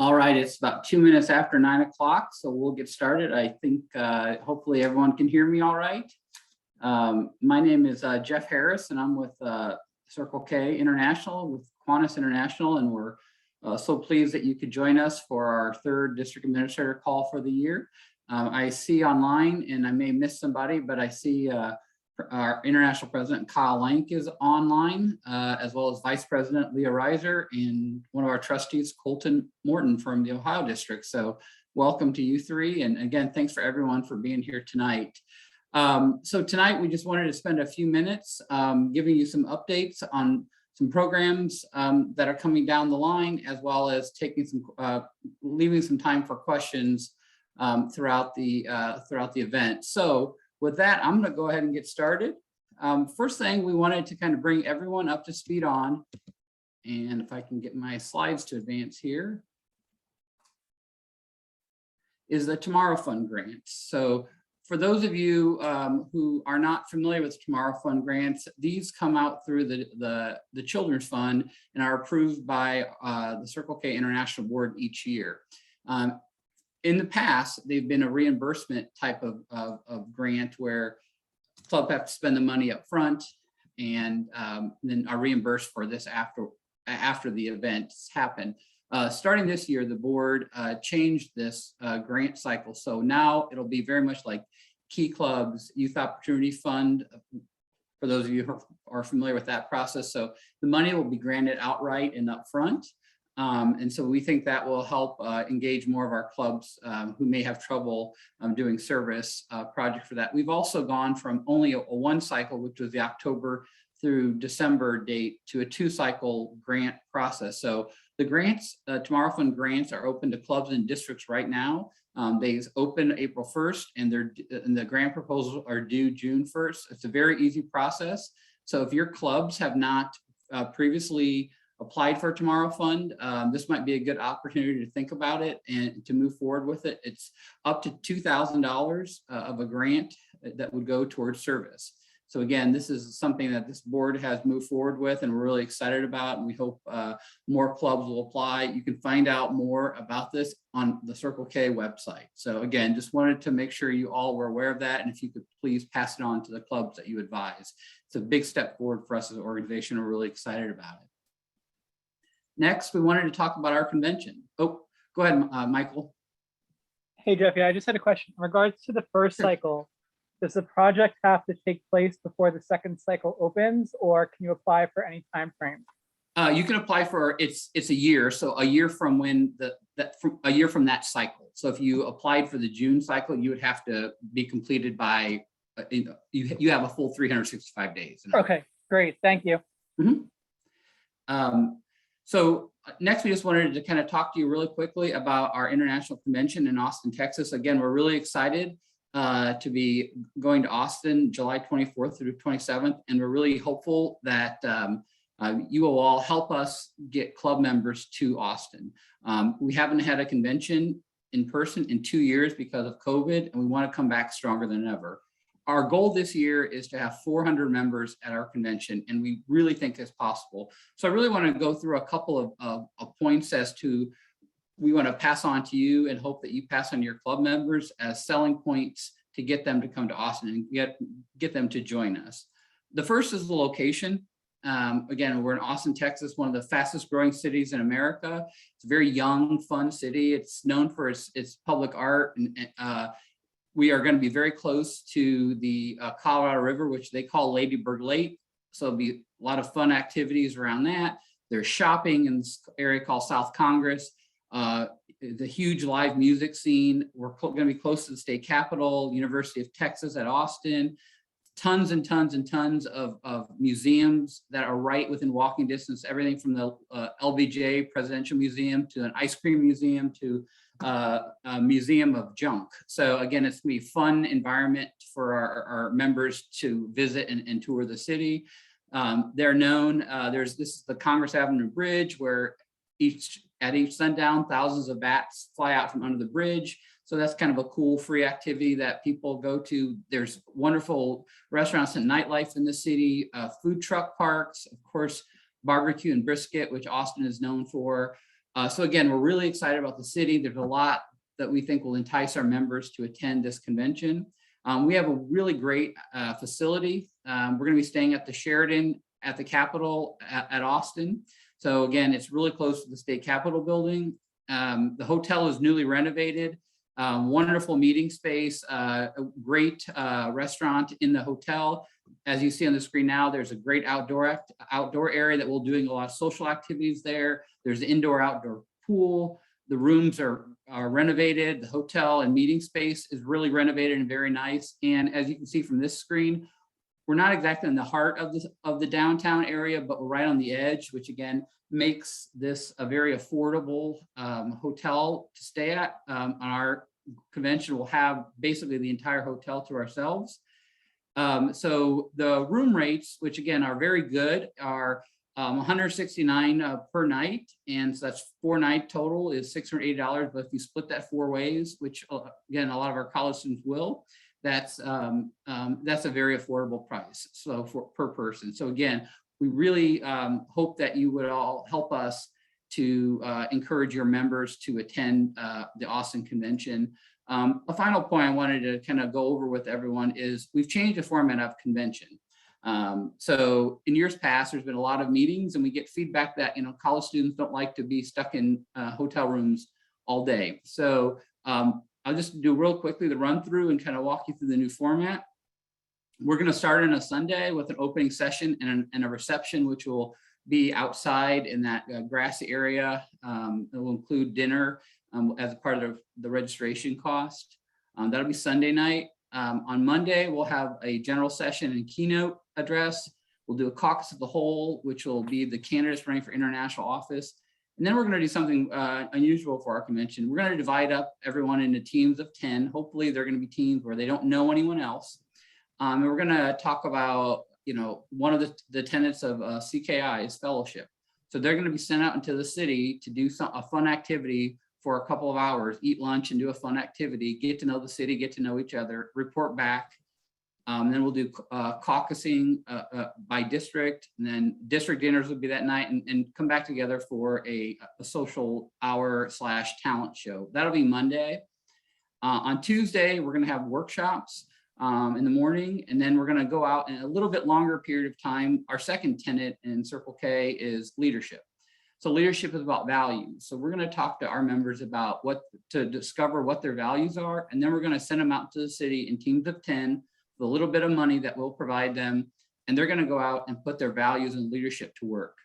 All right, it's about 2 minutes after 9 o'clock, so we'll get started. I think hopefully everyone can hear me all right. My name is Jeff Harris, and I'm with Circle K International, with Kiwanis International, and we're so pleased that you could join us for our third district administrator call for the year. I see online, and I may miss somebody, but I see our International President Kyle Lank is online, as well as Vice President Leah Reiser and one of our trustees, Colton Morton from the Ohio District. So welcome to you three. And again, thanks for everyone for being here tonight. So tonight we just wanted to spend a few minutes giving you some updates on some programs that are coming down the line, as well as taking some, leaving some time for questions throughout the event. So with that, I'm going to go ahead and get started. First thing we wanted to kind of bring everyone up to speed on, and if I can get my slides to advance here, is the Tomorrow Fund grants. So for those of you who are not familiar with Tomorrow Fund grants, these come out through the Children's Fund and are approved by the Circle K International Board each year. In the past, they've been a reimbursement type of grant where clubs have to spend the money up front and then are reimbursed for this after the events happen. Starting this year, the board changed this grant cycle. So now it'll be very much like Key Club's Youth Opportunity Fund, for those of you who are familiar with that process. So the money will be granted outright and upfront. And so we think that will help engage more of our clubs who may have trouble doing service project for that. We've also gone from only a one cycle, which was the October through December date, to a 2-cycle grant process. So the grants, Tomorrow Fund grants, are open to clubs and districts right now. They open April 1st, and the grant proposals are due June 1st. It's a very easy process. So if your clubs have not previously applied for Tomorrow Fund, this might be a good opportunity to think about it and to move forward with it. It's up to $2,000 of a grant that would go towards service. So again, this is something that this board has moved forward with and we're really excited about, and we hope more clubs will apply. You can find out more about this on the Circle K website. So again, just wanted to make sure you all were aware of that, and if you could please pass it on to the clubs that you advise. It's a big step forward for us as an organization. We're really excited about it. Next, we wanted to talk about our convention. Oh, go ahead, Michael. Hey, Jeff. Yeah, I just had a question. In regards to the first cycle, does the project have to take place before the second cycle opens, or can you apply for any time frame? You can apply for it's a year, so a year from when a year from that cycle. So if you applied for the June cycle, you would have to be completed by you have a full 365 days. Okay, great. Thank you. Mm-hmm. So next, we just wanted to kind of talk to you really quickly about our international convention in Austin, Texas. Again, we're really excited to be going to Austin July 24th through 27th, and we're really hopeful that you will all help us get club members to Austin. We haven't had a convention in person in 2 years because of COVID, and we want to come back stronger than ever. Our goal this year is to have 400 members at our convention, and we really think it's possible. So I really want to go through a couple of points as to we want to pass on to you and hope that you pass on to your club members as selling points to get them to come to Austin and get them to join us. The first is the location. Again, we're in Austin, Texas, one of the fastest growing cities in America. It's a very young, fun city. It's known for its public art, and we are going to be very close to the Colorado River, which they call Lady Bird Lake. So there'll be a lot of fun activities around that. There's shopping in this area called South Congress. The huge live music scene. We're going to be close to the state capitol, University of Texas at Austin. Tons and tons and tons of museums that are right within walking distance. Everything from the LBJ Presidential Museum to an ice cream museum to a museum of junk. So again, it's gonna be a fun environment for our members to visit and tour the city. They're known, this is the Congress Avenue Bridge, where at each sundown, thousands of bats fly out from under the bridge. So that's kind of a cool free activity that people go to. There's wonderful restaurants and nightlife in the city, food truck parks, of course, barbecue and brisket, which Austin is known for. So again, we're really excited about the city. There's a lot that we think will entice our members to attend this convention. We have a really great facility. We're going to be staying at the Sheraton at the Capitol at Austin. So again, it's really close to the state Capitol building. The hotel is newly renovated, wonderful meeting space, a great restaurant in the hotel. As you see on the screen now, there's a great outdoor area that we're doing a lot of social activities there. There's an indoor-outdoor pool. The rooms are renovated. The hotel and meeting space is really renovated and very nice. And as you can see from this screen, we're not exactly in the heart of the downtown area, but we're right on the edge, which again makes this a very affordable hotel to stay at. On our convention, we'll have basically the entire hotel to ourselves. So the room rates, which again are very good, are $169 per night, and so that's 4-night total is $680. But if you split that 4 ways, which again a lot of our college students will, that's a very affordable price. So per person. So again, we really hope that you would all help us to encourage your members to attend the Austin convention. A final point I wanted to kind of go over with everyone is we've changed the format of convention. So in years past, there's been a lot of meetings, and we get feedback that college students don't like to be stuck in hotel rooms all day. So I'll just do real quickly the run through and kind of walk you through the new format. We're going to start on a Sunday with an opening session and a reception, which will be outside in that grassy area. It will include dinner as a part of the registration cost. That'll be Sunday night. On Monday, we'll have a general session and keynote address. We'll do a caucus of the whole, which will be the candidates running for international office. And then we're going to do something unusual for our convention. We're going to divide up everyone into teams of 10. Hopefully, they're going to be teams where they don't know anyone else. And we're going to talk about, one of the tenets of CKI is fellowship. So they're going to be sent out into the city to do a fun activity for a couple of hours, eat lunch and do a fun activity, get to know the city, get to know each other, report back. Then we'll do caucusing by district, and then district dinners will be that night, and come back together for a social hour / talent show. That'll be Monday. On Tuesday, we're going to have workshops in the morning, and then we're going to go out in a little bit longer period of time. Our second tenet in Circle K is leadership. So leadership is about values. So we're going to talk to our members about to discover what their values are, and then we're going to send them out to the city in teams of 10 with a little bit of money that we'll provide them, and they're going to go out and put their values and leadership to work.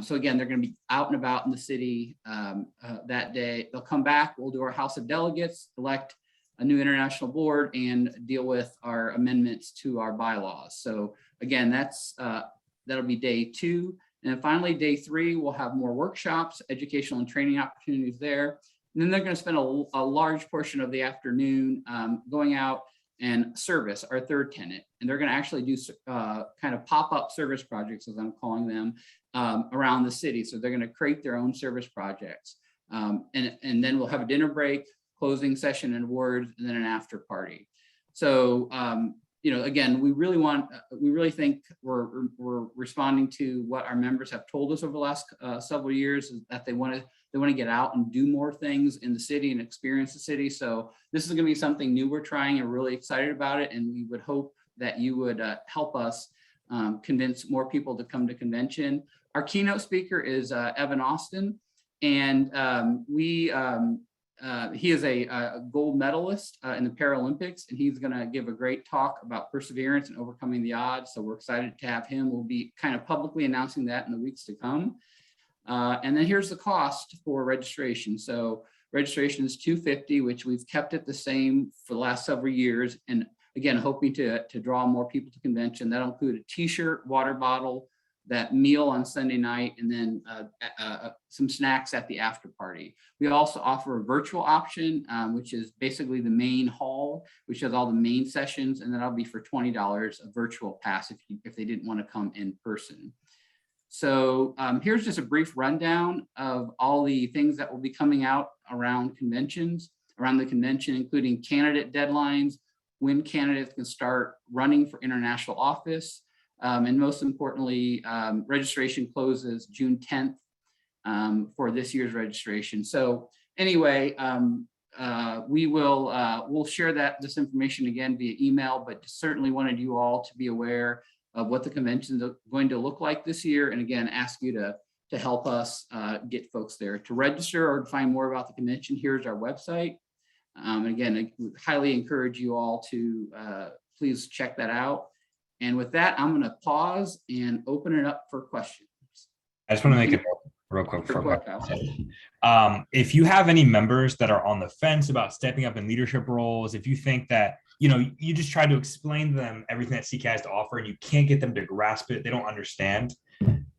So again, they're going to be out and about in the city that day. They'll come back. We'll do our House of Delegates, elect a new international board, and deal with our amendments to our bylaws. So again, that'll be day 2. And then finally, day 3, we'll have more workshops, educational and training opportunities there. And then they're going to spend a large portion of the afternoon going out and service, our third tenet. And they're going to actually do kind of pop-up service projects, as I'm calling them, around the city. So they're going to create their own service projects. And then we'll have a dinner break, closing session and awards, and then an after party. So, again, we really think we're responding to what our members have told us over the last several years, is that they want to get out and do more things in the city and experience the city. So this is going to be something new we're trying, and really excited about it. And we would hope that you would help us convince more people to come to convention. Our keynote speaker is Evan Austin, and he is a gold medalist in the Paralympics, and he's going to give a great talk about perseverance and overcoming the odds. So we're excited to have him. We'll be kind of publicly announcing that in the weeks to come. And then here's the cost for registration. So registration is $250, which we've kept it the same for the last several years. And again, hoping to draw more people to convention. That'll include a t-shirt, water bottle, that meal on Sunday night, and then some snacks at the after party. We also offer a virtual option, which is basically the main hall, which has all the main sessions, and that'll be for $20 a virtual pass if they didn't want to come in person. So here's just a brief rundown of all the things that will be coming out around the convention, including candidate deadlines, when candidates can start running for international office, and most importantly, registration closes June 10th. for this year's registration. So anyway, we'll share this information again via email, but certainly wanted you all to be aware of what the convention is going to look like this year. And again, ask you to help us get folks there. To register or to find more about the convention, here's our website. And again, I would highly encourage you all to please check that out. And with that, I'm going to pause and open it up for questions. I just want to make it real quick before if you have any members that are on the fence about stepping up in leadership roles, if you think that, you just try to explain to them everything that CK has to offer and you can't get them to grasp it, they don't understand,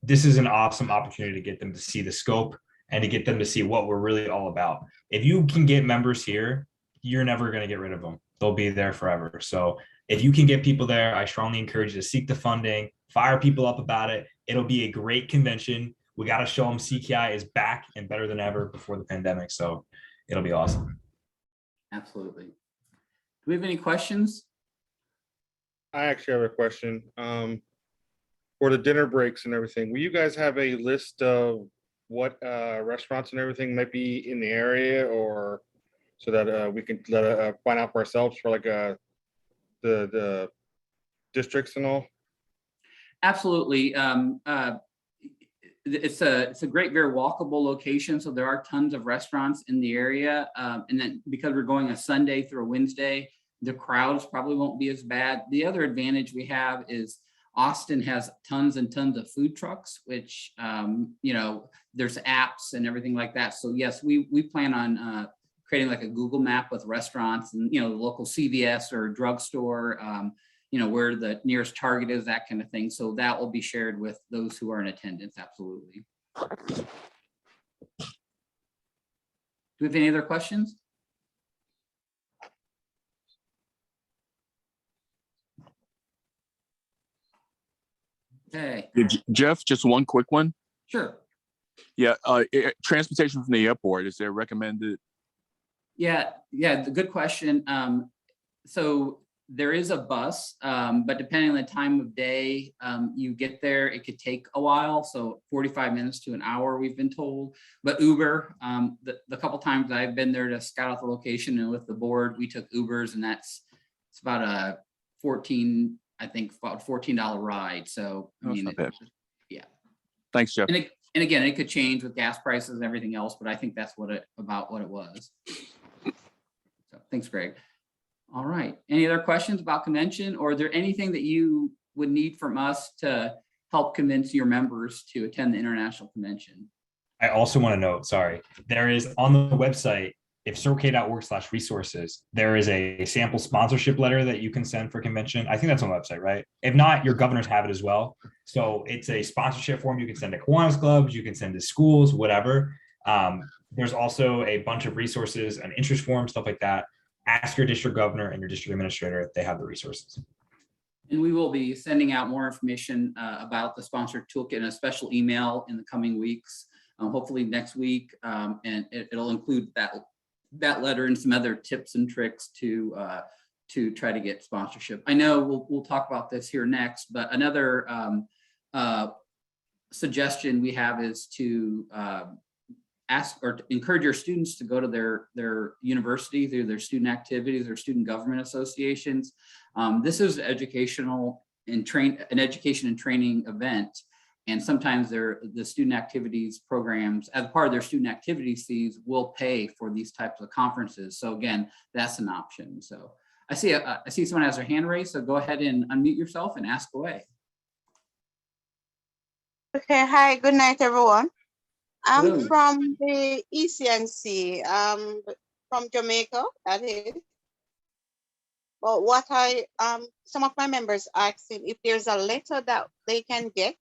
this is an awesome opportunity to get them to see the scope and to get them to see what we're really all about. If you can get members here, you're never going to get rid of them. They'll be there forever. So if you can get people there, I strongly encourage you to seek the funding, fire people up about it. It'll be a great convention. We got to show them CKI is back and better than ever before the pandemic. So it'll be awesome. Absolutely. Do we have any questions? I actually have a question. For the dinner breaks and everything, will you guys have a list of what restaurants and everything might be in the area, or so that we can find out for ourselves for like the districts and all? Absolutely. It's a great, very walkable location. So there are tons of restaurants in the area. And then because we're going a Sunday through a Wednesday, the crowds probably won't be as bad. The other advantage we have is Austin has tons and tons of food trucks, which, there's apps and everything like that. So yes, we plan on creating like a Google map with restaurants and, the local CVS or drugstore, where the nearest Target is, that kind of thing. So that will be shared with those who are in attendance. Absolutely. Do we have any other questions? Okay. Jeff, just one quick one. Sure. Yeah, transportation from the airport, is there recommended? Yeah, good question. So there is a bus, but depending on the time of day you get there, it could take a while. So 45 minutes to an hour, we've been told. But Uber, the couple times I've been there to scout out the location and with the board, we took Ubers, and it's about a $14 ride. So I mean, yeah. Thanks, Jeff. And again, it could change with gas prices and everything else, but I think that's about what it was. So thanks, Greg. All right. Any other questions about convention, or is there anything that you would need from us to help convince your members to attend the international convention? I also want to note, there is on the website, if circlek.org/resources, there is a sample sponsorship letter that you can send for convention. I think that's on the website, right? If not, your governors have it as well. So it's a sponsorship form you can send to Kiwanis clubs, you can send to schools, whatever. There's also a bunch of resources, an interest form, stuff like that. Ask your district governor and your district administrator if they have the resources. And we will be sending out more information about the sponsor toolkit in a special email in the coming weeks, hopefully next week. And it'll include that letter and some other tips and tricks to try to get sponsorship. I know we'll talk about this here next, but another suggestion we have is to ask or to encourage your students to go to their university through their student activities or student government associations. This is education and training event. And sometimes the student activities programs, as part of their student activities fees, will pay for these types of conferences. So again, that's an option. So I see someone has their hand raised, so go ahead and unmute yourself and ask away. Okay, hi, good night, everyone. I'm Hello. from the ECNC, from Jamaica, that is. But what some of my members asking if there's a letter that they can get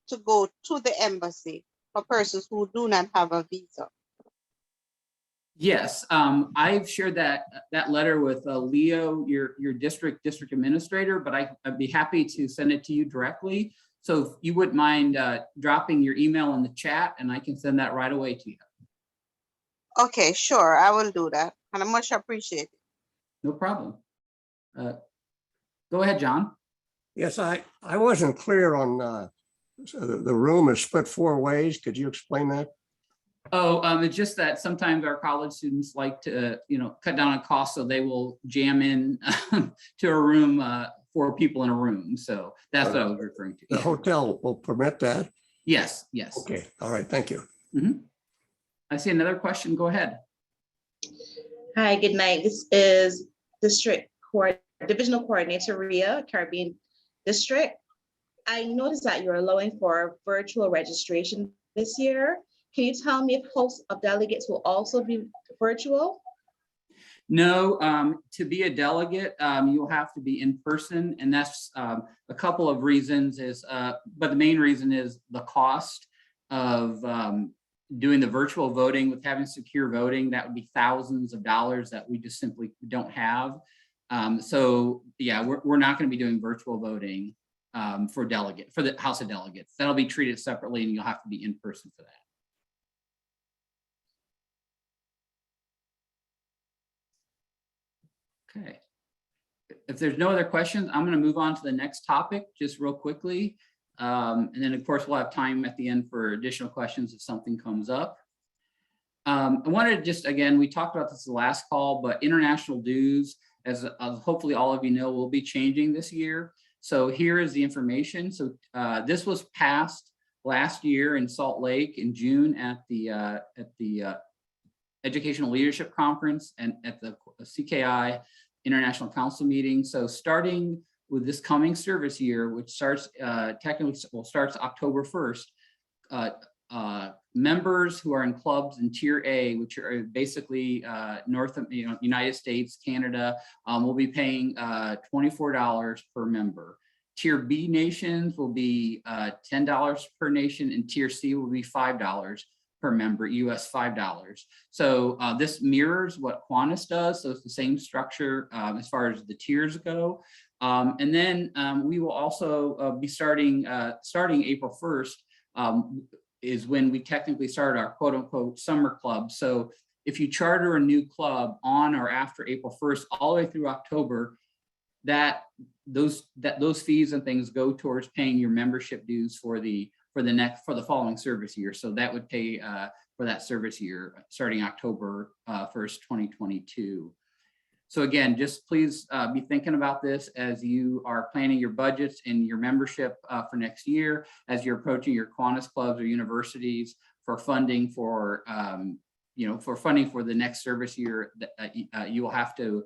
to go to the embassy for persons who do not have a visa. Yes, I've shared that letter with Leo, your district administrator, but I'd be happy to send it to you directly. So if you wouldn't mind dropping your email in the chat, and I can send that right away to you. Okay, sure, I will do that, and I much appreciate it. No problem. Go ahead, John. Yes, I wasn't clear on so the room is split 4 ways. Could you explain that? Oh, it's just that sometimes our college students like to, cut down on costs, so they will jam in to a room, 4 people in a room. So that's what I was referring The to. hotel will permit that? Yes, yes. Okay, all right, thank you. I see another question. Go ahead. Hi, good night. This is Divisional Coordinator Ria, Caribbean District. I noticed that you're allowing for virtual registration this year. Can you tell me if hosts of delegates will also be virtual? No, to be a delegate, you'll have to be in person, and that's a couple of reasons but the main reason is the cost of doing the virtual voting. With having secure voting, that would be thousands of dollars that we just simply don't have. So yeah, we're not going to be doing virtual voting for the House of Delegates. That'll be treated separately, and you'll have to be in person for that. Okay. If there's no other questions, I'm going to move on to the next topic just real quickly. And then of course we'll have time at the end for additional questions if something comes up. I wanted to just, again, we talked about this the last call, but international dues, as hopefully all of you know, will be changing this year. So here is the information. So this was passed last year in Salt Lake in June at the Educational Leadership Conference and at the CKI International Council meeting. So starting with this coming service year, which starts starts October 1st, members who are in clubs in Tier A, which are basically United States, Canada, will be paying $24 per member. Tier B nations will be $10 per nation, and Tier C will be $5 per member, US $5. So this mirrors what Kiwanis does. So it's the same structure as far as the tiers go. And then we will also be starting April 1st is when we technically start our quote unquote summer club. So if you charter a new club on or after April 1st, all the way through October, those fees and things go towards paying your membership dues for the following service year. So that would pay for that service year starting October 1st, 2022. So again, just please be thinking about this as you are planning your budgets and your membership for next year, as you're approaching your Kiwanis clubs or universities for funding for the next service year. You will have to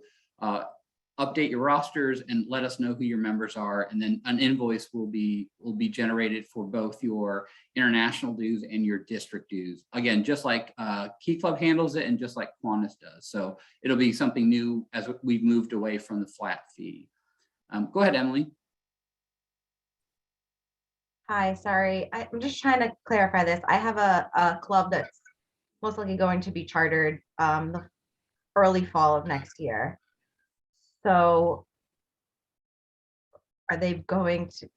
update your rosters and let us know who your members are, and then an invoice will be generated for both your international dues and your district dues. Again, just like Key Club handles it and just like Kiwanis does. So it'll be something new as we've moved away from the flat fee. Go ahead, Emily. Hi, sorry. I'm just trying to clarify this. I have a club that's most likely going to be chartered the early fall of next year. So are they going to,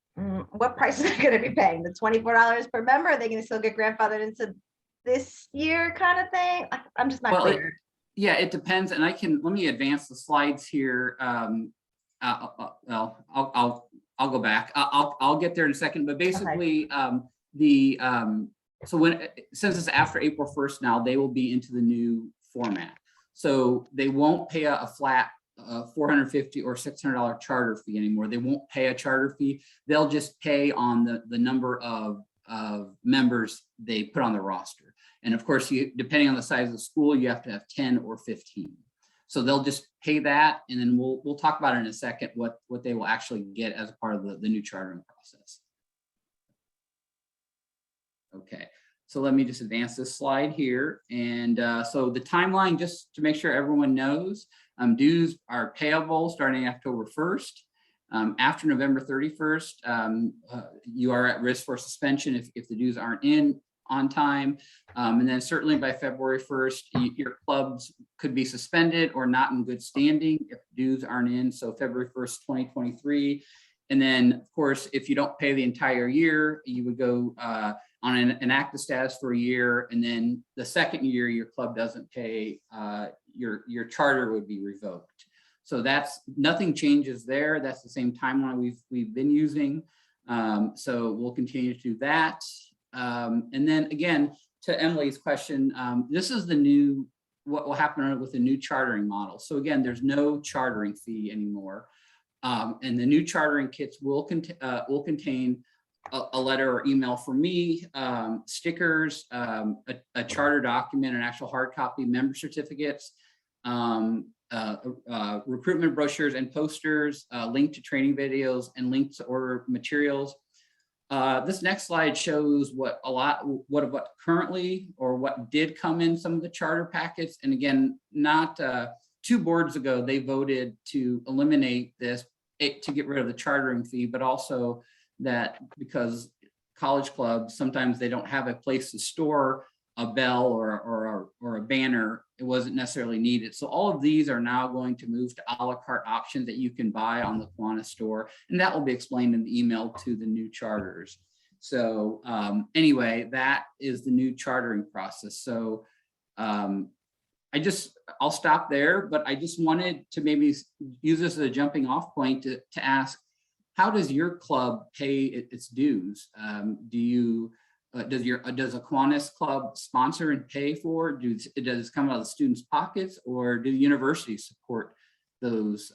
what price are they going to be paying? The $24 per member? Are they going to still get grandfathered into this year kind of thing? I'm just not clear. Yeah, it depends. And let me advance the slides here. I'll go back. I'll get there in a second, but basically since it's after April 1st now, they will be into the new format. So they won't pay a flat $450 or $600 charter fee anymore. They won't pay a charter fee. They'll just pay on the number of members they put on the roster. And of course, depending on the size of the school, you have to have 10 or 15. So they'll just pay that, and then we'll talk about it in a second what they will actually get as a part of the new chartering process. Okay, so let me just advance this slide here. And so the timeline, just to make sure everyone knows, dues are payable starting October 1st. After November 31st, you are at risk for suspension if the dues aren't in on time. And then certainly by February 1st, your clubs could be suspended or not in good standing if dues aren't in. So February 1st, 2023. And then of course, if you don't pay the entire year, you would go on an active status for a year. And then the second year your club doesn't pay, your charter would be revoked. So nothing changes there. That's the same timeline we've been using. So we'll continue to do that. And then again, to Emily's question, this is the new, what will happen with the new chartering model. So again, there's no chartering fee anymore. And the new chartering kits will contain a letter or email from me, stickers, a charter document, an actual hard copy, member certificates, recruitment brochures and posters, link to training videos, and links to order materials. This next slide shows what currently, or what did come in some of the charter packets. And again, not 2 boards ago, they voted to eliminate this to get rid of the chartering fee, but also that because college clubs, sometimes they don't have a place to store a bell or a banner, it wasn't necessarily needed. So all of these are now going to move to a la carte options that you can buy on the Kiwanis store, and that will be explained in the email to the new charters. So anyway, that is the new chartering process. So I'll stop there, but I just wanted to maybe use this as a jumping off point to ask, how does your club pay its dues? Does a Kiwanis club sponsor and pay for? Does it come out of the students' pockets, or do the universities support those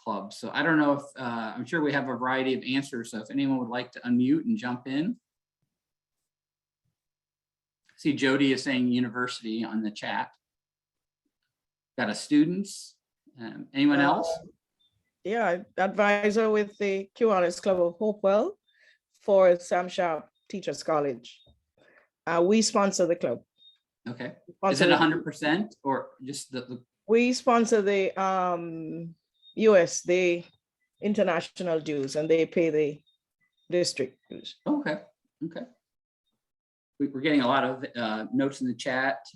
clubs? So I don't know if I'm sure we have a variety of answers. So if anyone would like to unmute and jump in. See, Jody is saying university on the chat. Got a students. Anyone else? Yeah, advisor with the Kiwanis Club of Hopewell for Sam Sharp Teachers College. We sponsor the club. Okay. Is it 100% or just the? We sponsor the the international dues, and they pay the district dues. Okay. Okay. We're getting a lot of notes in the chat.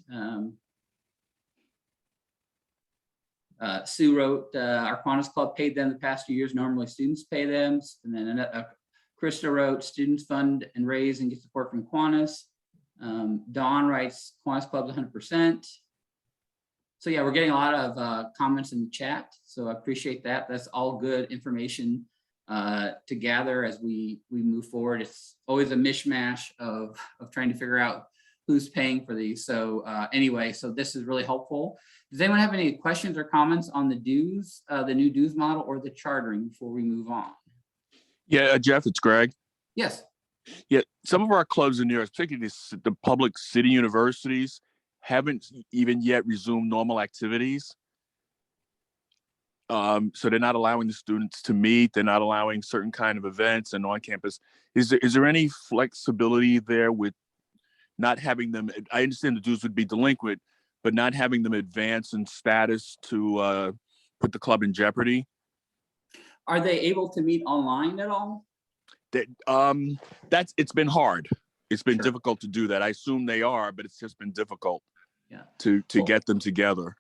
Sue wrote, our Kiwanis Club paid them the past few years. Normally students pay them. And then Krista wrote, students fund and raise and get support from Kiwanis. Dawn writes, Kiwanis Club's 100%. So yeah, we're getting a lot of comments in the chat. So I appreciate that. That's all good information to gather as we move forward. It's always a mishmash of trying to figure out who's paying for these. So anyway, so this is really helpful. Does anyone have any questions or comments on the dues, the new dues model, or the chartering before we move on? Yeah, Jeff, it's Greg. Yes. Yeah, some of our clubs in New York, particularly the public city universities, haven't even yet resumed normal activities. So they're not allowing the students to meet. They're not allowing certain kind of events and on campus. Is there any flexibility there with not having them? I understand the dues would be delinquent, but not having them advance in status to put the club in jeopardy. Are they able to meet online at all? It's been hard. It's been Sure. difficult to do that. I assume they are, but it's just been difficult to Well, get them together.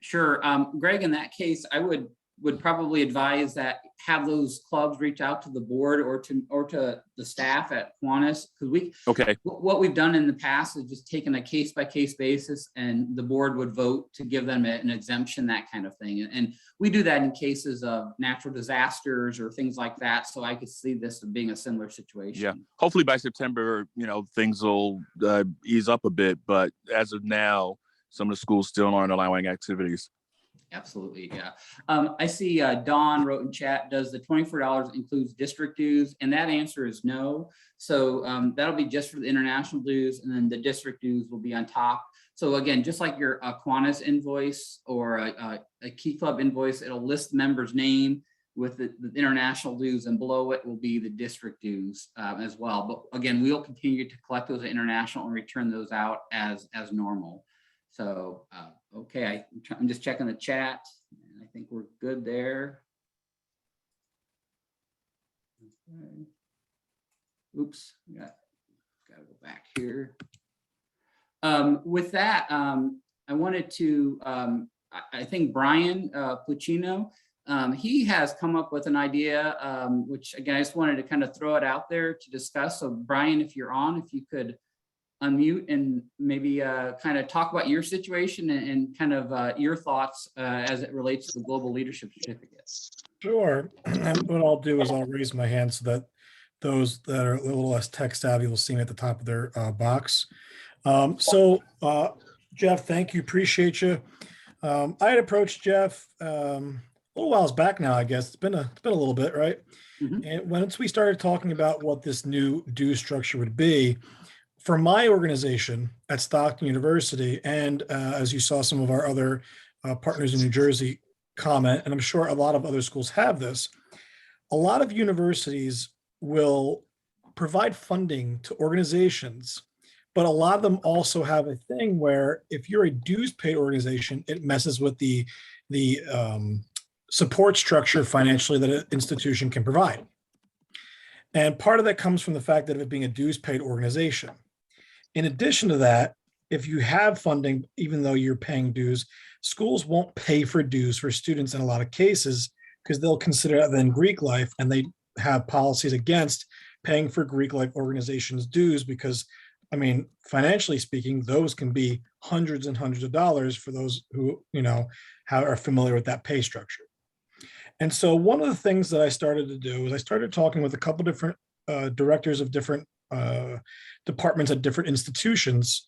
Sure. Greg, in that case, I would probably advise that have those clubs reach out to the board or to the staff at Kiwanis, because what we've done in the past is just taken a case-by-case basis, and the board would vote to give them an exemption, that kind of thing. And we do that in cases of natural disasters or things like that. So I could see this being a similar situation. Yeah. Hopefully by September, things will ease up a bit. But as of now, some of the schools still aren't allowing activities. Absolutely, yeah. I see Dawn wrote in chat, does the $24 includes district dues? And that answer is no. So that'll be just for the international dues, and then the district dues will be on top. So again, just like your Kiwanis invoice or a Key Club invoice, it'll list the member's name with the international dues, and below it will be the district dues as well. But again, we'll continue to collect those international and return those out as normal. So, okay, I'm just checking the chat, and I think we're good there. Okay. Oops, gotta go back here. With that, I wanted to, I think Brian Puccino, he has come up with an idea, which again, I just wanted to kind of throw it out there to discuss. So Brian, if you're on, if you could unmute and maybe kind of talk about your situation and kind of your thoughts as it relates to the Global Leadership Certificate. Sure. And what I'll do is I'll raise my hand so that those that are a little less tech savvy will see me at the top of their box. Jeff, thank you. Appreciate you. I had approached Jeff a little whiles back now, I guess. It's been a little bit, right? Mhm. And once we started talking about what this new due structure would be, for my organization at Stockton University, and as you saw some of our other partners in New Jersey comment, and I'm sure a lot of other schools have this, a lot of universities will provide funding to organizations, but a lot of them also have a thing where if you're a dues paid organization, it messes with the support structure financially that an institution can provide. And part of that comes from the fact that of it being a dues paid organization. In addition to that, if you have funding, even though you're paying dues, schools won't pay for dues for students in a lot of cases because they'll consider that then Greek life, and they have policies against paying for Greek life organizations dues because, I mean, financially speaking, those can be hundreds and hundreds of dollars for those who, are familiar with that pay structure. And so one of the things that I started to do is I started talking with a couple different directors of different departments at different institutions,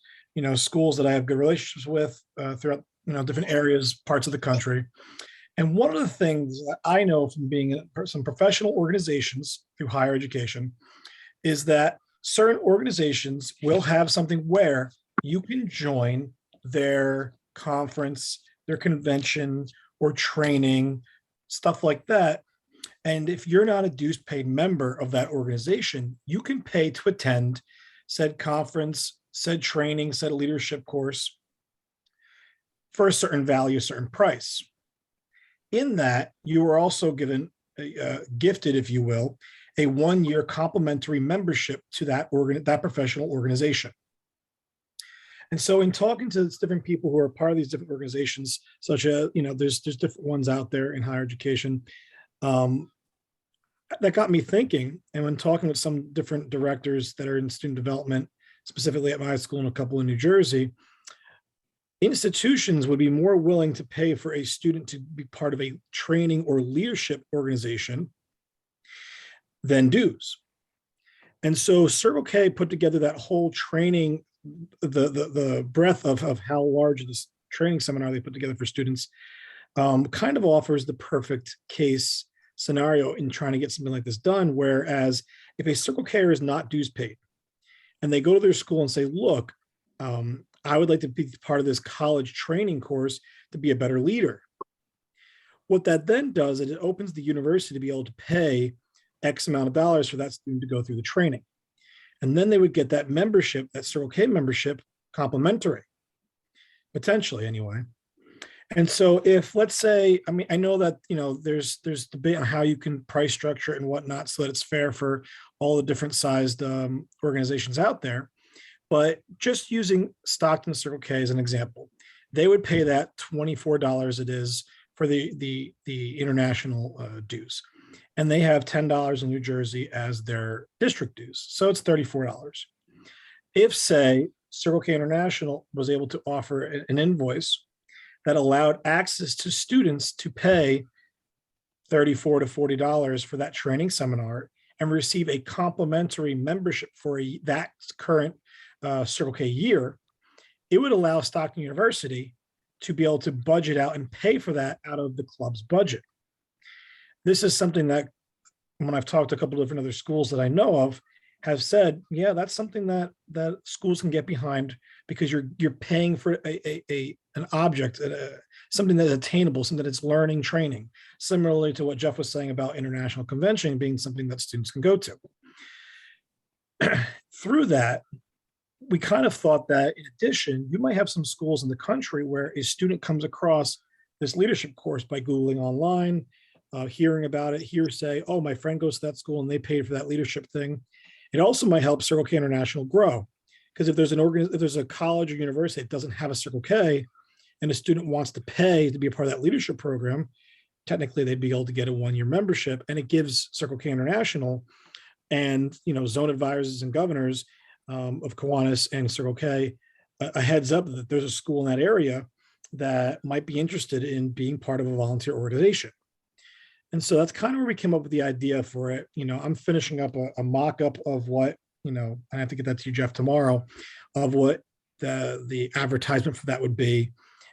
schools that I have good relationships with throughout, different areas, parts of the country. And one of the things that I know from being in some professional organizations through higher education is that certain organizations will have something where you can join their conference, their convention, or training, stuff like that. And if you're not a dues paid member of that organization, you can pay to attend said conference, said training, said leadership course for a certain value, a certain price. In that, you are also given, gifted, if you will, a 1-year complimentary membership to that professional organization. And so in talking to different people who are part of these different organizations, such as, there's different ones out there in higher education, that got me thinking. And when talking with some different directors that are in student development, specifically at my school and a couple in New Jersey, institutions would be more willing to pay for a student to be part of a training or leadership organization than dues. And so Circle K put together that whole training, the breadth of how large this training seminar they put together for students kind of offers the perfect case scenario in trying to get something like this done. Whereas if a Circle K is not dues paid and they go to their school and say, look, I would like to be part of this college training course to be a better leader. What that then does is it opens the university to be able to pay X amount of dollars for that student to go through the training. And then they would get that membership, that Circle K membership, complimentary, potentially anyway. And so if, let's say, I know that, there's debate on how you can price structure and whatnot so that it's fair for all the different sized organizations out there. But just using Stockton Circle K as an example, they would pay that $24 it is for the international dues. And they have $10 in New Jersey as their district dues. So it's $34. If, say, Circle K International was able to offer an invoice that allowed access to students to pay $34 to $40 for that training seminar and receive a complimentary membership for that current Circle K year, it would allow Stockton University to be able to budget out and pay for that out of the club's budget. This is something that, when I've talked to a couple of different other schools that I know of, have said, yeah, that's something that schools can get behind because you're paying for an object, something that's attainable, something that's learning, training, similarly to what Jeff was saying about international convention being something that students can go to. Through that, we kind of thought that in addition, you might have some schools in the country where a student comes across this leadership course by Googling online, hearing about it, hearsay, oh, my friend goes to that school and they paid for that leadership thing. It also might help Circle K International grow. Because if there's a college or university that doesn't have a Circle K and a student wants to pay to be a part of that leadership program, technically they'd be able to get a 1-year membership, and it gives Circle K International and zone advisors and governors of Kiwanis and Circle K a heads up that there's a school in that area that might be interested in being part of a volunteer organization. And so that's kind of where we came up with the idea for it. I'm finishing up a mock-up of what, and I have to get that to you, Jeff, tomorrow, of what the advertisement for that would be.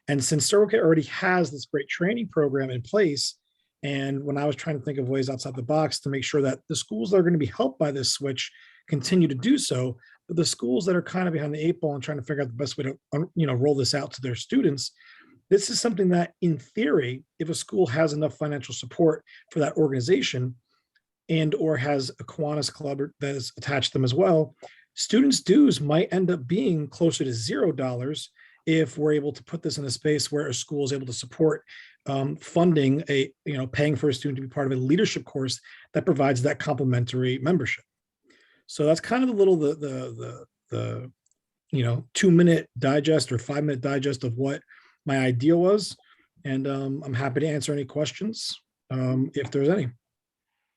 And since Circle K already has this great training program in place, and when I was trying to think of ways outside the box to make sure that the schools that are going to be helped by this switch continue to do so, but the schools that are kind of behind the eight ball and trying to figure out the best way to, roll this out to their students, this is something that, in theory, if a school has enough financial support for that organization and or has a Kiwanis club that is attached to them as well, students' dues might end up being closer to $0 if we're able to put this in a space where a school is able to support funding paying for a student to be part of a leadership course that provides that complimentary membership. So that's kind of the 2-minute digest or 5-minute digest of what my idea was. And I'm happy to answer any questions if there's any.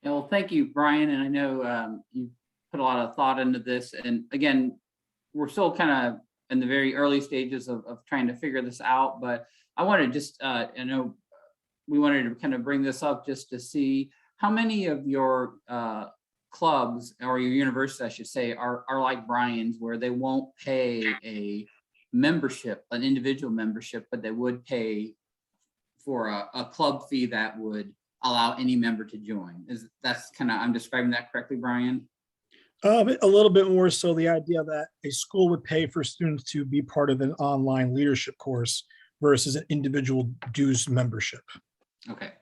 Yeah, well, thank you, Brian. And I know you put a lot of thought into this. And again, we're still kind of in the very early stages of trying to figure this out. But I want to just, I know we wanted to kind of bring this up just to see how many of your clubs or your universities, I should say, are like Brian's, where they won't pay a membership, an individual membership, but they would pay for a club fee that would allow any member to join. That's kind of, I'm describing that correctly, Brian? A little bit more so the idea that a school would pay for students to be part of an online leadership course versus an individual dues membership. Okay.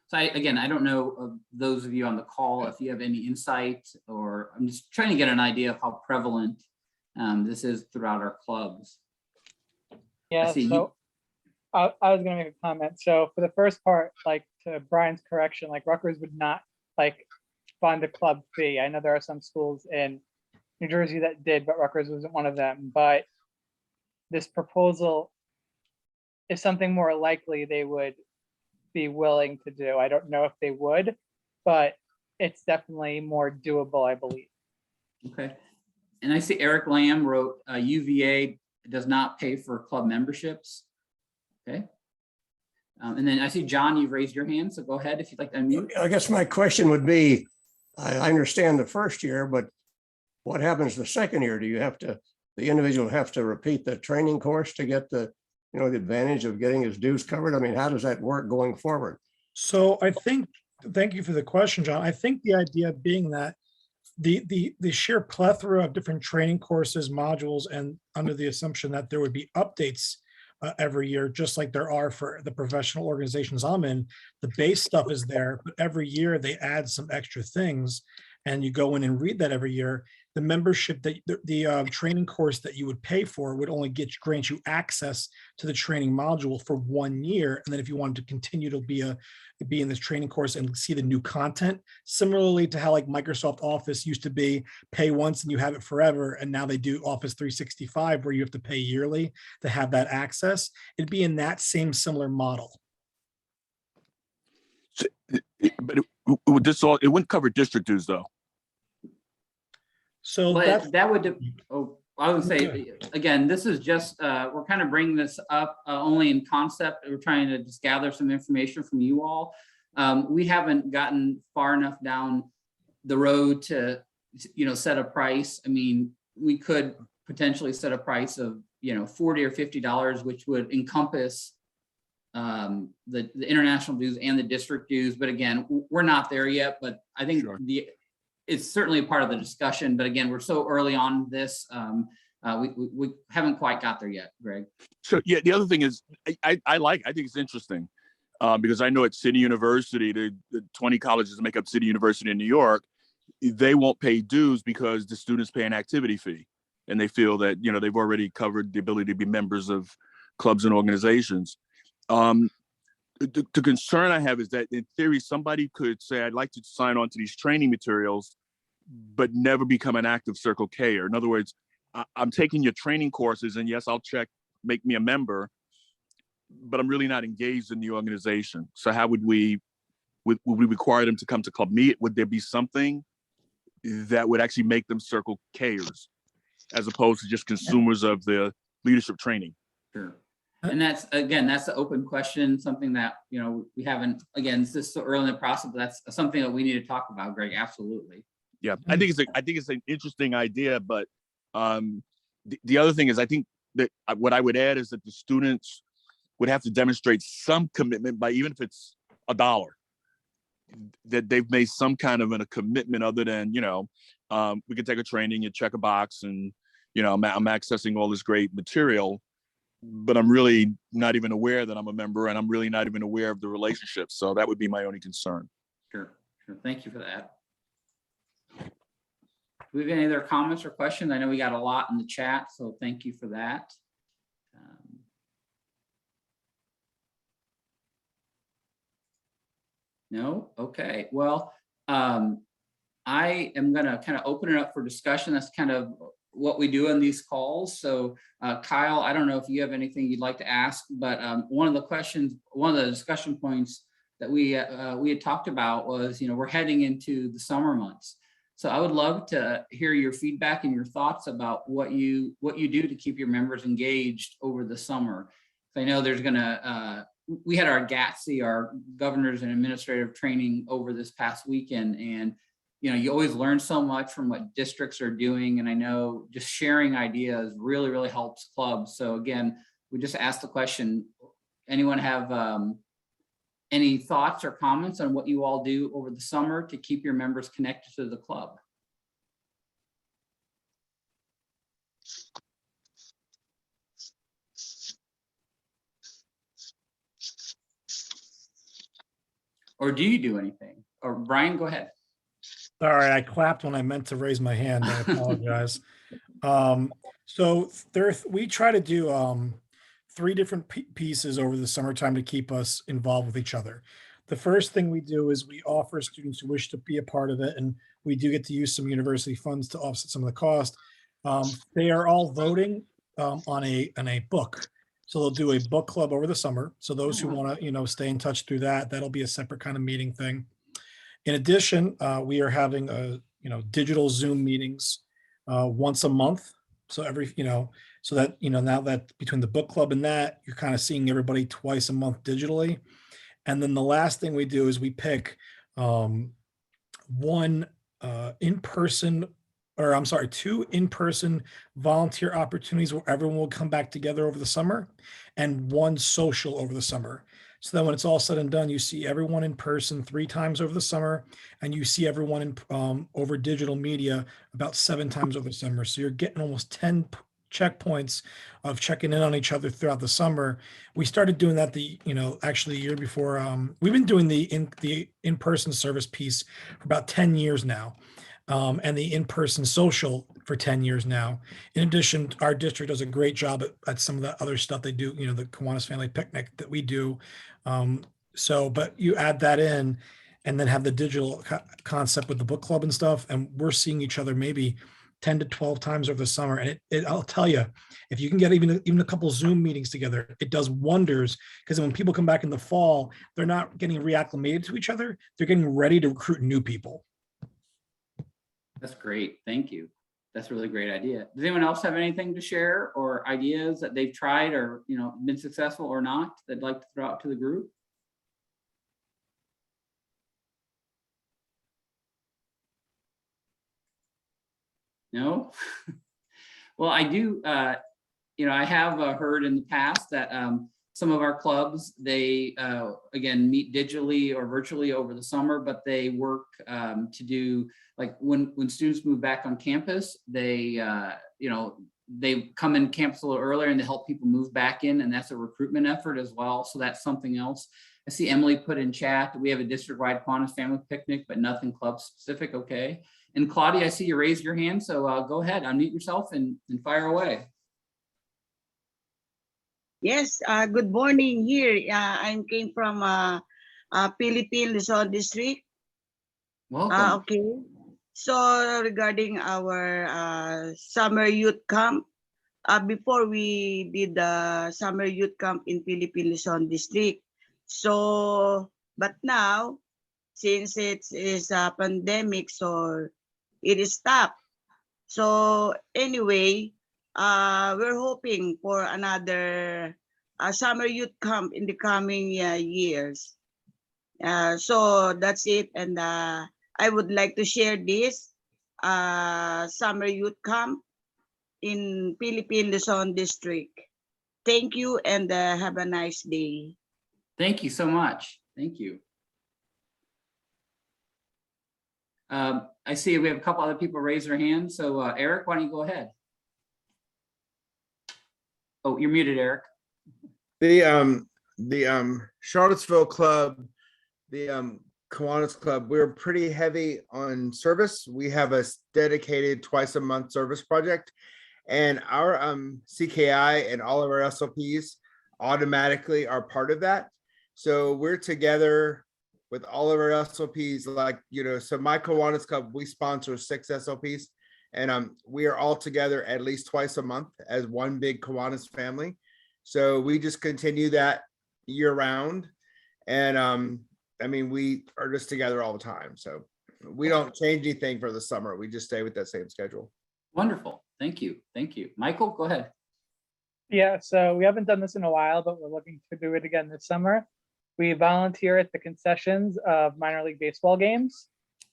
So I don't know of those of you on the call, if you have any insight, or I'm just trying to get an idea of how prevalent this is throughout our clubs. Yeah, so I was going to make a comment. So for the first part, like to Brian's correction, like Rutgers would not fund a club fee. I know there are some schools in New Jersey that did, but Rutgers wasn't one of them. But this proposal is something more likely they would be willing to do. I don't know if they would, but it's definitely more doable, I believe. Okay. And I see Eric Lamb wrote UVA does not pay for club memberships. Okay. And then I see, John, you've raised your hand, so go ahead if you'd like to unmute. I guess my question would be, I understand the first year, but what happens the second year? Do you have to, the individual have to repeat the training course to get the advantage of getting his dues covered? I mean, how does that work going forward? So I think, thank you for the question, John. I think the idea being that the sheer plethora of different training courses, modules, and under the assumption that there would be updates every year, just like there are for the professional organizations I'm in, the base stuff is there, but every year they add some extra things, and you go in and read that every year. The membership that the training course that you would pay for would only grant you access to the training module for 1 year, and then if you wanted to continue to be in this training course and see the new content, similarly to how like Microsoft Office used to be pay once and you have it forever, and now they do Office 365 where you have to pay yearly to have that access. It'd be in that same similar model. So, but it wouldn't cover district dues though. So that would, I would say, again, this is just, we're kind of bringing this up only in concept. We're trying to just gather some information from you all. We haven't gotten far enough down the road to, set a price. I mean, we could potentially set a price of, $40 or $50, which would encompass the international dues and the district dues. But again, we're not there yet, but I think it's certainly a part of the discussion, but again, we're so early on this, we haven't quite got there yet, Greg. So yeah, the other thing is, I think it's interesting because I know at City University, the 20 colleges that make up City University in New York, they won't pay dues because the students pay an activity fee, and they feel that they've already covered the ability to be members of clubs and organizations. The concern I have is that in theory, somebody could say, I'd like to sign on to these training materials, but never become an active Circle K-er. In other words, I'm taking your training courses and yes, I'll check, make me a member, but I'm really not engaged in the organization. So how would we require them to come to club meet? Would there be something that would actually make them Circle K-ers as opposed to just consumers of the leadership training? Sure. And that's, again, that's the open question, something that, you know, we haven't, again, this is so early in the process, but that's something that we need to talk about, Greg, absolutely. Yeah, I think it's an interesting idea, but the other thing is, I think that what I would add is that the students would have to demonstrate some commitment by, even if it's $1, that they've made some kind of a commitment other than, you know, we could take a training, you check a box and, you know, I'm accessing all this great material, but I'm really not even aware that I'm a member, and I'm really not even aware of the relationship. So that would be my only concern. Sure. Thank you for that. Do we have any other comments or questions? I know we got a lot in the chat, so thank you for that. No? Okay. Well, I am going to kind of open it up for discussion. That's kind of what we do in these calls. So Kyle, I don't know if you have anything you'd like to ask, but one of the discussion points that we had talked about was, you know, we're heading into the summer months. So I would love to hear your feedback and your thoughts about what you do to keep your members engaged over the summer. So I know there's we had our GATSE, our governors and administrative training over this past weekend, and you know, you always learn so much from what districts are doing. And I know just sharing ideas really, really helps clubs. So again, we just asked the question, anyone have any thoughts or comments on what you all do over the summer to keep your members connected to the club? Or do you do anything? Or Brian, go ahead. Sorry, I clapped when I meant to raise my hand. I apologize. So we try to do 3 different pieces over the summertime to keep us involved with each other. The first thing we do is we offer students who wish to be a part of it, and we do get to use some university funds to offset some of the cost. They are all voting on a book. So they'll do a book club over the summer. So those who want to, you know, stay in touch through that, that'll be a separate kind of meeting thing. In addition, we are having digital Zoom meetings once a month. So so that, you know, now that between the book club and that, you're kind of seeing everybody twice a month digitally. And then the last thing we do is we pick two in-person volunteer opportunities where everyone will come back together over the summer, and 1 social over the summer. So that when it's all said and done, you see everyone in person 3 times over the summer, and you see everyone in over digital media about 7 times over the summer. So you're getting almost 10 checkpoints of checking in on each other throughout the summer. We started doing that actually the year before. We've been doing the in-person service piece for about 10 years now. And the in-person social for 10 years now. In addition, our district does a great job at some of the other stuff they do, you know, the Kiwanis Family Picnic that we do. But you add that in and then have the digital concept with the book club and stuff. And we're seeing each other maybe 10 to 12 times over the summer. And I'll tell you, if you can get even a couple Zoom meetings together, it does wonders, because when people come back in the fall, they're not getting reacclimated to each other. They're getting ready to recruit new people. That's great. Thank you. That's a really great idea. Does anyone else have anything to share or ideas that they've tried or, you know, been successful or not that'd like to throw out to the group? No? Well, I do, I have heard in the past that some of our clubs, they, again, meet digitally or virtually over the summer, but they work to do, like when students move back on campus, they, they come in campus a little earlier and they help people move back in, and that's a recruitment effort as well. So that's something else. I see Emily put in chat, we have a district-wide Kiwanis Family Picnic, but nothing club specific, okay. And Claudia, I see you raised your hand, so go ahead, unmute yourself and fire away. Yes, good morning here. I came from Philippine Luzon District. Welcome. Okay. So regarding our summer youth camp, before we did the summer youth camp in Philippine Luzon District. So, but now, since it is a pandemic, so it is stopped. So anyway, we're hoping for another summer youth camp in the coming years. So that's it. And I would like to share this summer youth camp in Philippine Luzon district. Thank you and have a nice day. Thank you so much. Thank you. I see we have a couple other people raise their hands. So Eric, why don't you go ahead? Oh, you're muted, Eric. The Charlottesville Club, the Kiwanis Club, we're pretty heavy on service. We have a dedicated twice a month service project, and our CKI and all of our SLPs automatically are part of that. So we're together with all of our SLPs, like, so my Kiwanis Club, we sponsor 6 SLPs, and we are all together at least twice a month as one big Kiwanis family. So we just continue that year round. And I mean, we are just together all the time. So we don't change anything for the summer. We just stay with that same schedule. Wonderful. Thank you. Thank you. Michael, go ahead. Yeah, so we haven't done this in a while, but we're looking to do it again this summer. We volunteer at the concessions of minor league baseball games.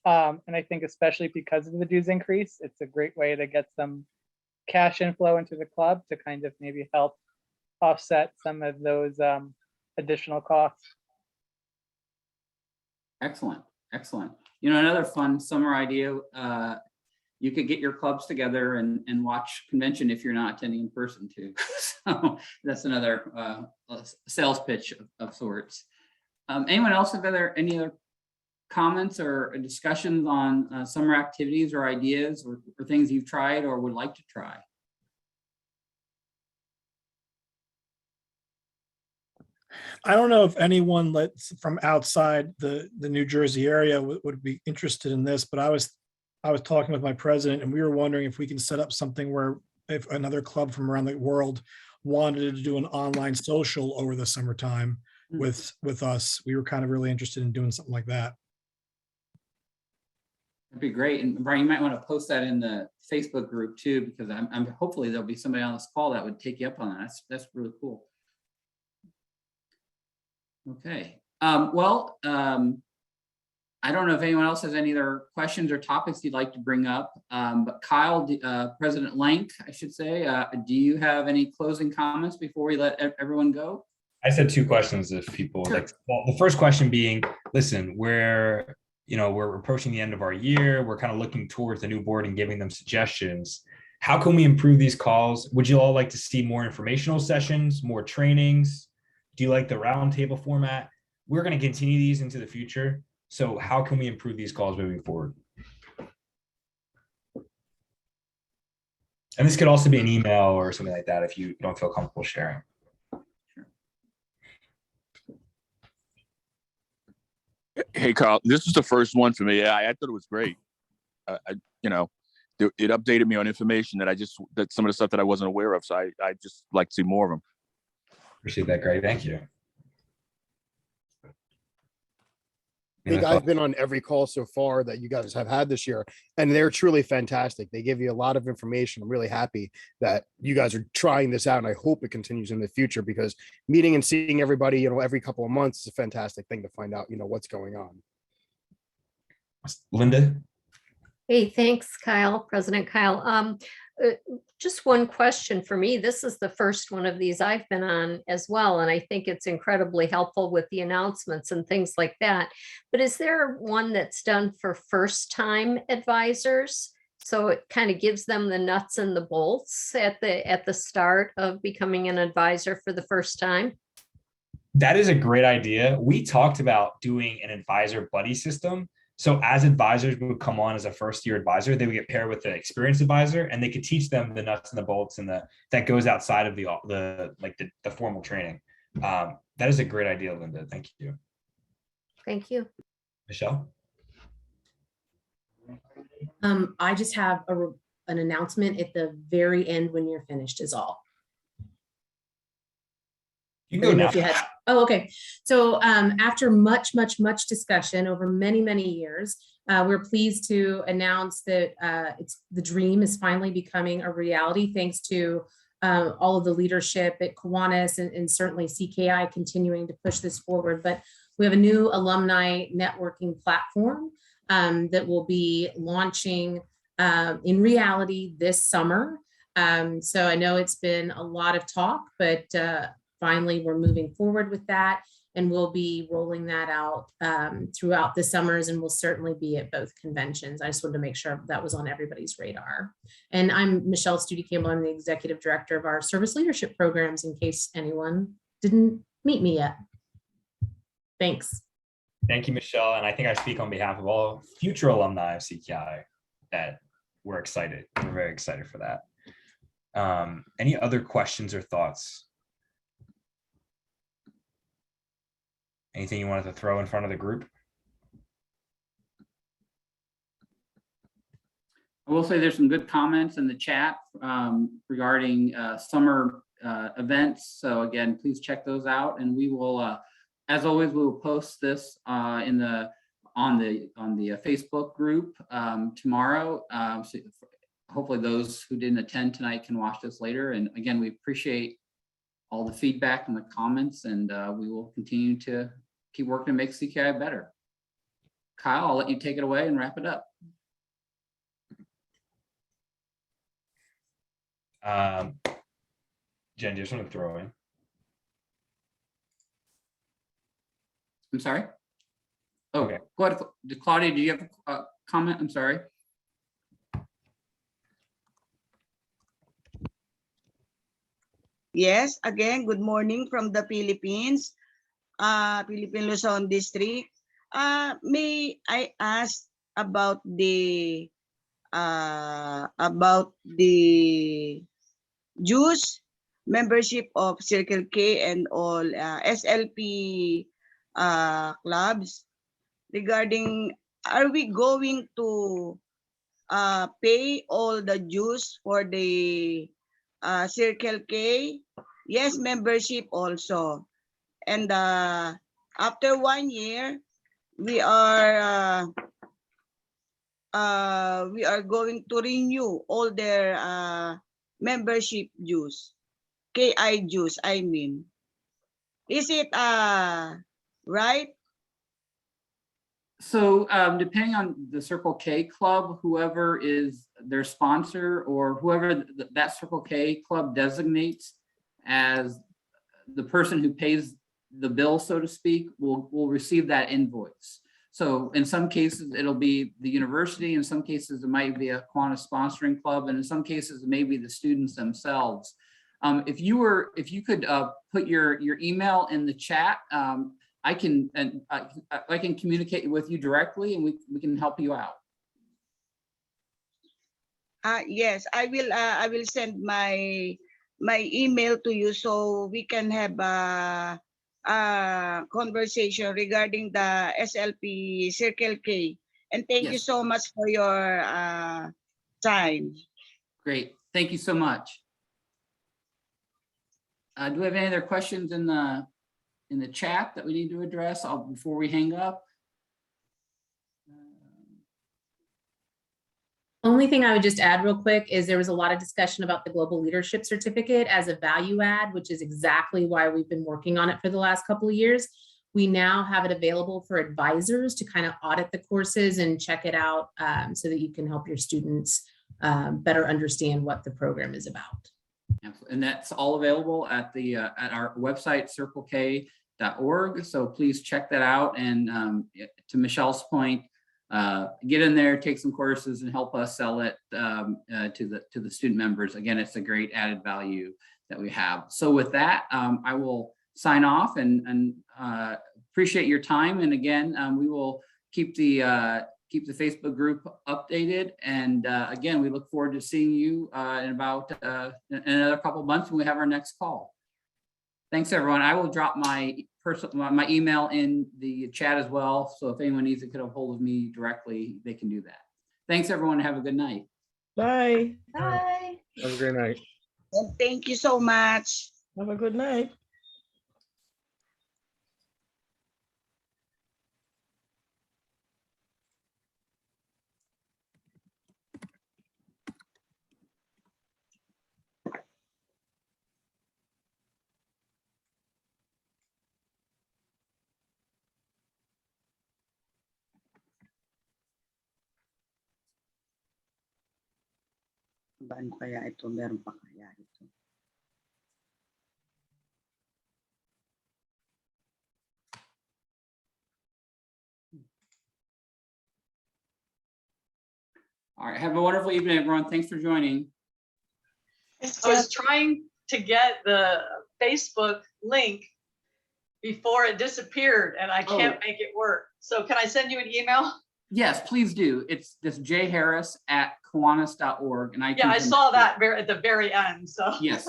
And I think especially because of the dues increase, it's a great way to get some cash inflow into the club to kind of maybe help offset some of those additional costs. Excellent. Excellent. Another fun summer idea, you could get your clubs together and watch convention if you're not attending in person too. So that's another sales pitch of sorts. Anyone else have any other comments or discussions on summer activities or ideas or things you've tried or would like to try? I don't know if anyone from outside the New Jersey area would be interested in this, but I was talking with my president and we were wondering if we can set up something where if another club from around the world wanted to do an online social over the summertime with us, we were kind of really interested in doing something like that. That'd be great. And Brian, you might want to post that in the Facebook group too, because I'm hopefully there'll be somebody on this call that would take you up on that. That's really cool. Okay. I don't know if anyone else has any other questions or topics you'd like to bring up, but Kyle, President Lank, I should say, do you have any closing comments before we let everyone go? I said 2 questions if people would like. Well, the first question being, listen, we're approaching the end of our year. We're kind of looking towards the new board and giving them suggestions. How can we improve these calls? Would you all like to see more informational sessions, more trainings? Do you like the roundtable format? We're going to continue these into the future. So how can we improve these calls moving forward? And this could also be an email or something like that if you don't feel comfortable sharing. Hey, Carl, this is the first one for me. I thought it was great. It updated me on information that some of the stuff that I wasn't aware of. So I just like to see more of them. Appreciate that, Greg. Thank you. I think I've been on every call so far that you guys have had this year, and they're truly fantastic. They give you a lot of information. I'm really happy that you guys are trying this out, and I hope it continues in the future, because meeting and seeing everybody, every couple of months is a fantastic thing to find out, what's going on. Linda? Hey, thanks, Kyle, President Kyle. Just one question for me. This is the first one of these I've been on as well, and I think it's incredibly helpful with the announcements and things like that. But is there one that's done for first-time advisors? So it kind of gives them the nuts and the bolts at the start of becoming an advisor for the first time? That is a great idea. We talked about doing an advisor buddy system. So as advisors would come on as a first-year advisor, they would get paired with an experienced advisor, and they could teach them the nuts and the bolts and that goes outside of the formal training. That is a great idea, Linda. Thank you. Thank you. Michelle? I just have an announcement at the very end when you're finished is all. You can go now. Oh, okay. So after much discussion over many years, we're pleased to announce that the dream is finally becoming a reality, thanks to all of the leadership at Kiwanis and certainly CKI continuing to push this forward. But we have a new alumni networking platform that will be launching in reality this summer. So I know it's been a lot of talk, but finally we're moving forward with that, and we'll be rolling that out throughout the summers, and we'll certainly be at both conventions. I just wanted to make sure that was on everybody's radar. And I'm Michelle Studi Campbell. I'm the executive director of our service leadership programs, in case anyone didn't meet me yet. Thanks. Thank you, Michelle. And I think I speak on behalf of all future alumni of CKI that we're excited. We're very excited for that. Any other questions or thoughts? Anything you wanted to throw in front of the group? I will say there's some good comments in the chat regarding summer events. So again, please check those out, and we will, as always, we will post this on the Facebook group tomorrow. So hopefully those who didn't attend tonight can watch this later. And again, we appreciate all the feedback and the comments, and we will continue to keep working to make CKI better. Kyle, I'll let you take it away and wrap it up. Jen, do you just want to throw in? I'm sorry? Oh, okay. Go ahead. Claudia, do you have a comment? I'm sorry. Yes, again, good morning from the Philippines, Philippine Luzon District. May I ask about the dues membership of Circle K and all SLP clubs regarding, are we going to pay all the dues for the Circle K? Yes, membership also. And after 1 year, we are going to renew all their membership dues, KI dues, I mean. Is it right? So depending on the Circle K club, whoever is their sponsor or whoever that Circle K club designates as the person who pays the bill, so to speak, will receive that invoice. So in some cases, it'll be the university. In some cases, it might be a Kiwanis sponsoring club. And in some cases, it may be the students themselves. If you could put your email in the chat, I can communicate with you directly, and we can help you out. Yes, I will send my email to you so we can have a conversation regarding the SLP Circle K. And thank you so much for your time. Great, thank you so much. Do we have any other questions in the chat that we need to address before we hang up? Only thing I would just add real quick is there was a lot of discussion about the Global Leadership Certificate as a value add, which is exactly why we've been working on it for the last couple of years. We now have it available for advisors to kind of audit the courses and check it out so that you can help your students better understand what the program is about. And that's all available at our website, circlek.org. So please check that out. And to Michelle's point, get in there, take some courses, and help us sell it to the student members. Again, it's a great added value that we have. So with that, I will sign off and appreciate your time. And again, we will keep the Facebook group updated. And again, we look forward to seeing you in about in another couple of months when we have our next call. Thanks, everyone. I will drop my email in the chat as well. So if anyone needs to get a hold of me directly, they can do that. Thanks, everyone. Have a good night. Bye. Bye. Have a great night. And thank you so much. Have a good night. Saan kaya ito? Meron pa kaya ito? All right, have a wonderful evening, everyone. Thanks for joining. I was trying to get the Facebook link before it disappeared and I can't make it work. So can I send you an email? Yes, please do. It's this jharris@kiwanis.org. And I saw that at the very end. So yes,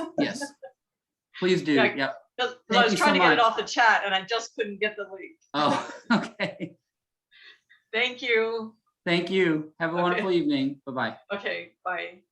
please do. Yeah, Yep. Because I was trying to get it off the chat and I just couldn't get the link. Oh, okay. Thank you. Thank you. Have a wonderful evening. Bye-bye. Okay, bye.